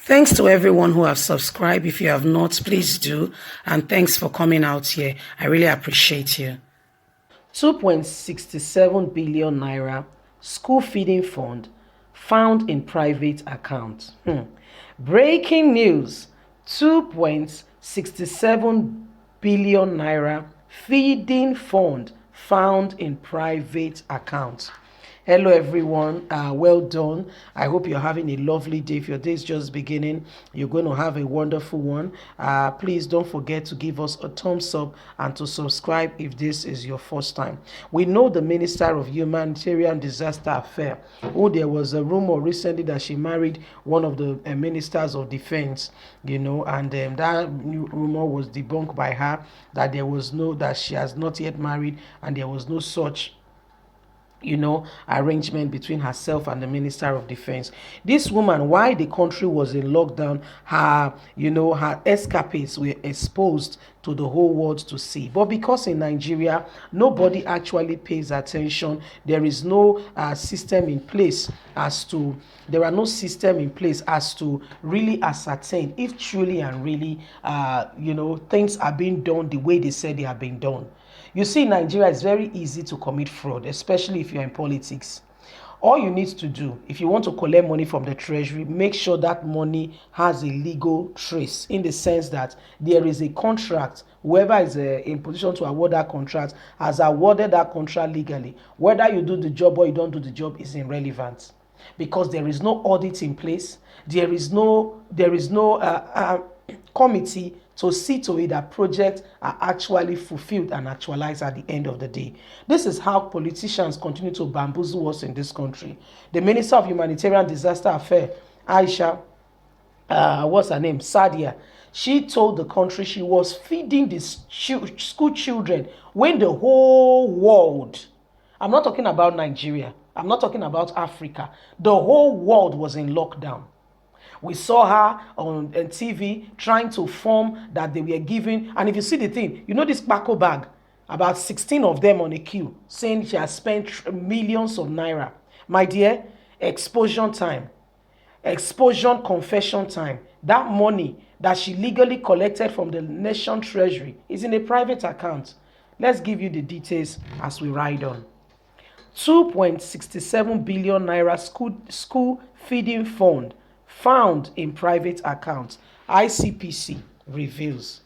Thanks to everyone who have subscribed. If you have not, please do. And thanks for coming out here. I really appreciate you. 2.67 billion naira school feeding fund found in private account. Breaking news: 2.67 billion naira feeding fund found in private account. Hello everyone, well done. I hope you're having a lovely day. If your day is just beginning, you're going to have a wonderful one. Please don't forget to give us a thumbs up and to subscribe if this is your first time. We know the Minister of Humanitarian Disaster Affairs, who there was a rumor recently that she married one of the ministers of defense, and that rumor was debunked by her, that she has not yet married and there was no such arrangement between herself and the Minister of Defense. This woman, while the country was in lockdown, her escapades were exposed to the whole world to see. But because in Nigeria nobody actually pays attention, there are no system in place as to really ascertain if truly and really things are being done the way they said they are being done. You see, in Nigeria, it's very easy to commit fraud, especially if you're in politics. All you need to do, if you want to collect money from the treasury, make sure that money has a legal trace, in the sense that there is a contract. Whoever is in position to award that contract has awarded that contract legally. Whether you do the job or you don't do the job is irrelevant, because there is no audit in place. There is no committee to see to it that projects are actually fulfilled and actualized at the end of the day. This is how politicians continue to bamboozle us in this country. The Minister of Humanitarian Disaster Affairs, Aisha, what's her name, Sadia, she told the country she was feeding the school children when the whole world, I'm not talking about Nigeria, I'm not talking about Africa, the whole world was in lockdown. We saw her on TV trying to form that they were giving. And if you see the thing, this Paco bag, about 16 of them on a queue, saying she has spent millions of naira. My dear, exposure time, exposure confession time. That money that she legally collected from the nation treasury is in a private account. Let's give you the details as we ride on. 2.67 billion naira school feeding fund found in private accounts, ICPC reveals.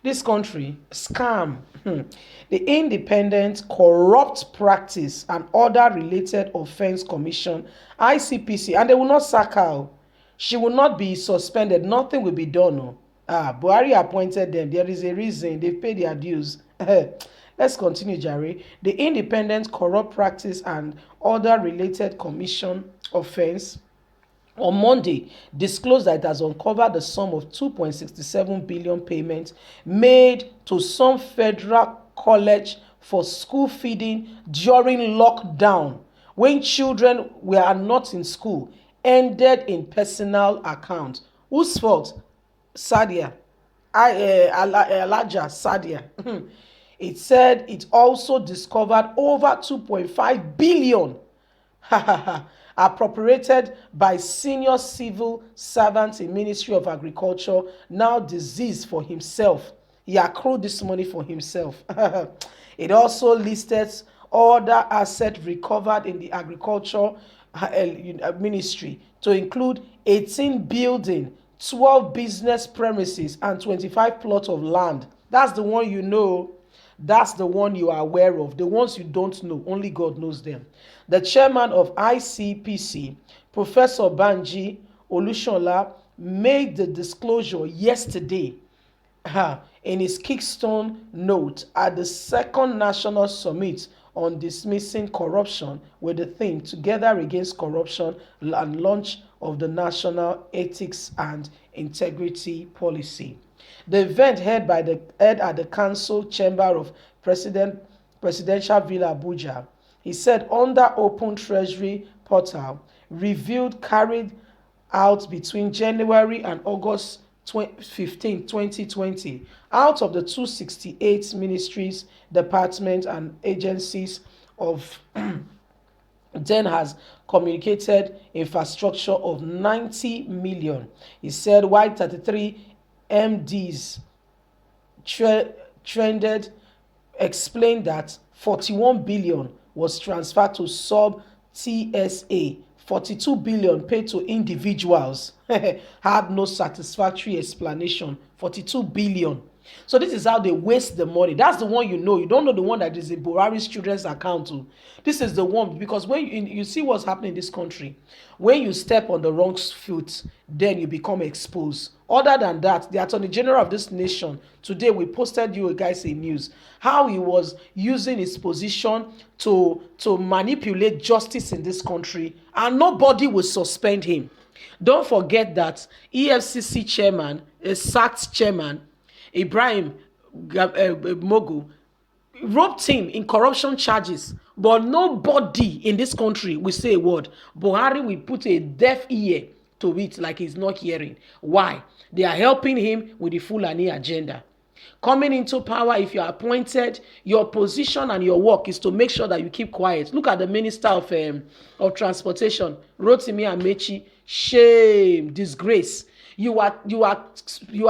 This country, scam. The Independent Corrupt Practice and Other Related Offence Commission, ICPC, and they will not sack her. She will not be suspended. Nothing will be done. Buhari appointed them. There is a reason. They pay their dues. Let's continue, Jerry. The Independent Corrupt Practice and Other Related Commission offence on Monday disclosed that it has uncovered the sum of 2.67 billion payments made to some federal college for school feeding during lockdown, when children were not in school, ended in personal accounts. Whose fault? Sadia. Alaja Sadia. It said it also discovered over 2.5 billion appropriated by senior civil servants in Ministry of Agriculture, now deceased, for himself. He accrued this money for himself. It also listed other assets recovered in the Agriculture Ministry to include 18 buildings, 12 business premises, and 25 plots of land. That's the one you know. That's the one you are aware of. The ones you don't know, only God knows them. The chairman of ICPC, Professor Banji Olushola, made the disclosure yesterday in his Kickstone note at the second National Summit on Dismissing Corruption with the theme Together Against Corruption and launch of the National Ethics and Integrity Policy. The event held at the Council Chamber of Presidential Villa Abuja. He said under Open Treasury Portal, reviewed carried out between January and August 15, 2020, out of the 268 ministries, departments, and agencies of then has communicated infrastructure of 90 million. He said while 33 MDs tre- trended explained that 41 billion was transferred to sub TSA, 42 billion paid to individuals. Had no satisfactory explanation. 42 billion. So this is how they waste the money. That's the one you know. You don't know the one that is in Buhari's children's account too. This is the one because when you see what's happening in this country, when you step on the wrong foot, then you become exposed. Other than that, the Attorney General of this nation, today we posted you guys a news, how he was using his position to manipulate justice in this country, and nobody will suspend him. Don't forget that EFCC chairman, a sacked chairman, Ibrahim Mogu, roped him in corruption charges, but nobody in this country will say a word. Buhari will put a deaf ear to it like he's not hearing. Why? They are helping him with the Fulani agenda. Coming into power, if you are appointed, your position and your work is to make sure that you keep quiet. Look at the Minister of Transportation, Rotimi Amechi. Shame, disgrace. You are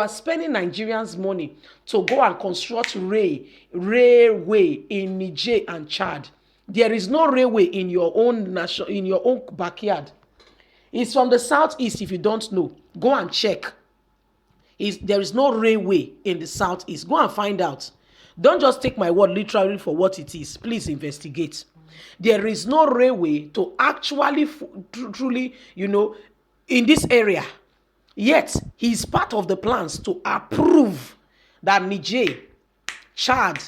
spending Nigerians' money to go and construct railway in Niger and Chad. There is no railway in your own backyard. It's from the southeast. If you don't know, go and check. There is no railway in the southeast. Go and find out. Don't just take my word literally for what it is. Please investigate. There is no railway to actually truly, in this area. Yet, he's part of the plans to approve that Niger, Chad,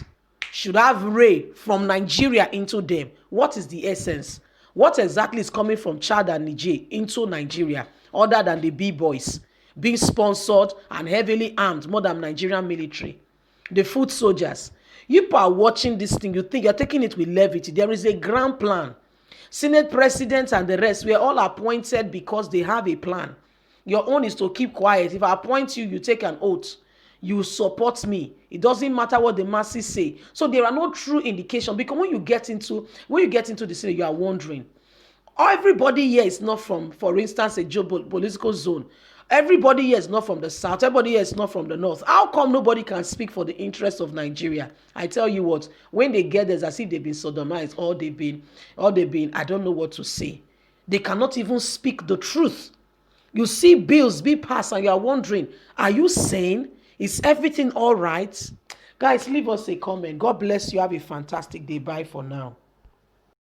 should have rail from Nigeria into them. What is the essence? What exactly is coming from Chad and Niger into Nigeria, other than the B-boys being sponsored and heavily armed more than Nigerian military? The foot soldiers. You people are watching this thing, you think you're taking it with levity. There is a grand plan. Senate presidents and the rest were all appointed because they have a plan. Your own is to keep quiet. If I appoint you, you take an oath. You support me. It doesn't matter what the masses say. So there are no true indication, because when you get into the city, you are wondering. Everybody here is not from, for instance, a geopolitical zone. Everybody here is not from the south. Everybody here is not from the north. How come nobody can speak for the interests of Nigeria? I tell you what, when they get there, it's as if they've been sodomized, or they've been, I don't know what to say. They cannot even speak the truth. You see bills be passed and you are wondering, are you sane? Is everything all right? Guys, leave us a comment. God bless you. Have a fantastic day. Bye for now.